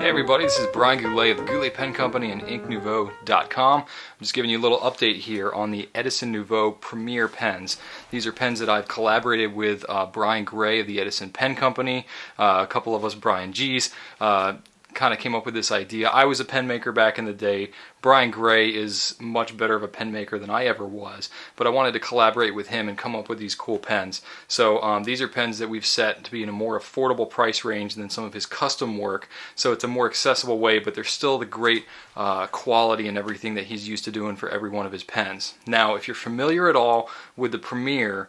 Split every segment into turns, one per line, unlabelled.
Hey everybody, this is Brian Goulet of the Goulet Pen Company and inknouveau.com. I'm just giving you a little update here on the Edison Nouveau Premiere pens. These are pens that I've collaborated with Brian Gray of the Edison Pen Company, a couple of us Brian G's. Kind of came up with this idea. I was a pen maker back in the day. Brian Gray is much better of a pen maker than I ever was, but I wanted to collaborate with him and come up with these cool pens. So these are pens that we've set to be in a more affordable price range than some of his custom work, so it's a more accessible way, but they're still the great quality and everything that he's used to doing for every one of his pens. Now, if you're familiar at all with the Premiere,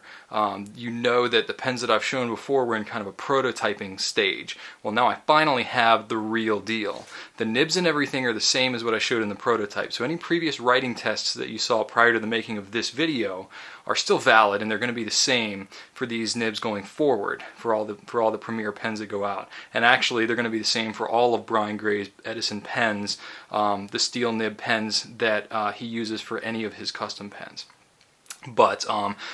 you know that the pens that I've shown before were in kind of a prototyping stage. Well, now I finally have the real deal. The nibs and everything are the same as what I showed in the prototype. So any previous writing tests that you saw prior to the making of this video are still valid, and they're going to be the same for these nibs going forward for all the Premiere pens that go out. And actually, they're going to be the same for all of Brian Gray's Edison pens, the steel nib pens that he uses for any of his custom pens. But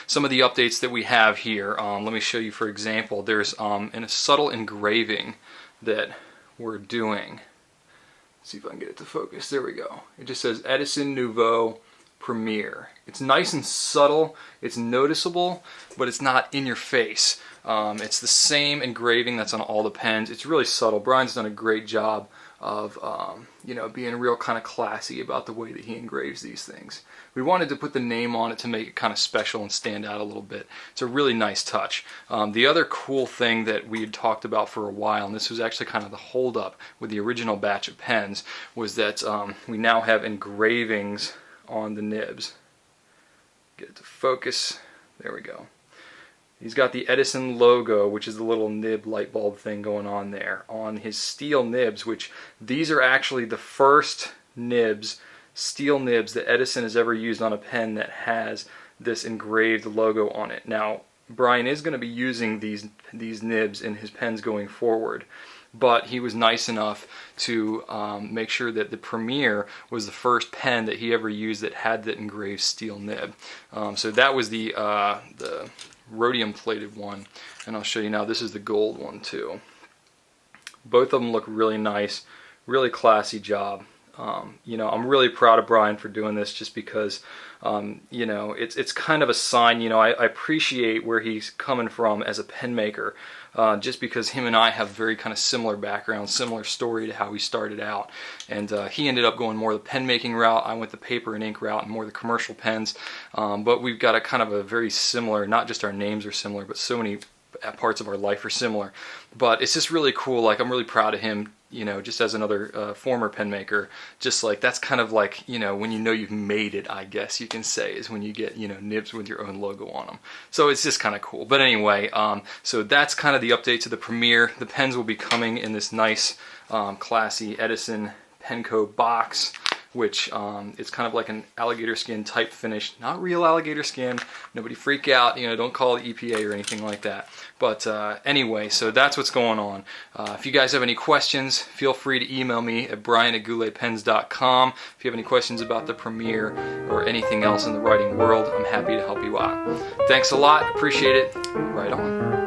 some of the updates that we have here, let me show you. For example, there's a subtle engraving that we're doing. Let's see if I can get it to focus. There we go. It just says Edison Nouveau Premiere. It's nice and subtle, it's noticeable, but it's not in your face. It's the same engraving that's on all the pens. It's really subtle. Brian's done a great job of being real kind of classy about the way that he engraves these things. We wanted to put the name on it to make it kind of special and stand out a little bit. It's a really nice touch. The other cool thing that we had talked about for a while, and this was actually kind of the holdup with the original batch of pens, was that we now have engravings on the nibs. Get it to focus. There we go. He's got the Edison logo, which is the little nib light bulb thing going on there, on his steel nibs, which these are actually the first nibs, steel nibs, that Edison has ever used on a pen that has this engraved logo on it. Now, Brian is going to be using these nibs in his pens going forward, but he was nice enough to make sure that the Premiere was the first pen that he ever used that had that engraved steel nib. So that was the rhodium plated one, and I'll show you now. This is the gold one too. Both of them look really nice, really classy job. I'm really proud of Brian for doing this, just because it's kind of a sign. I appreciate where he's coming from as a pen maker, just because him and I have very kind of similar backgrounds, similar story to how we started out. And he ended up going more the pen making route. I went the paper and ink route and more the commercial pens. But we've got a kind of a very similar, not just our names are similar, but so many parts of our life are similar. But it's just really cool. Like, I'm really proud of him, just as another former pen maker. Just like, that's kind of like, when you've made it, I guess you can say, is when you get, nibs with your own logo on them. So it's just kind of cool. But anyway, so that's kind of the update to the Premiere. The pens will be coming in this nice, classy Edison Penco box, which it's kind of like an alligator skin type finish. Not real alligator skin. Nobody freak out. Don't call the EPA or anything like that. But anyway, so that's what's going on. If you guys have any questions, feel free to email me at brian@gouletpens.com. If you have any questions about the Premiere or anything else in the writing world, I'm happy to help you out. Thanks a lot. Appreciate it. Right on.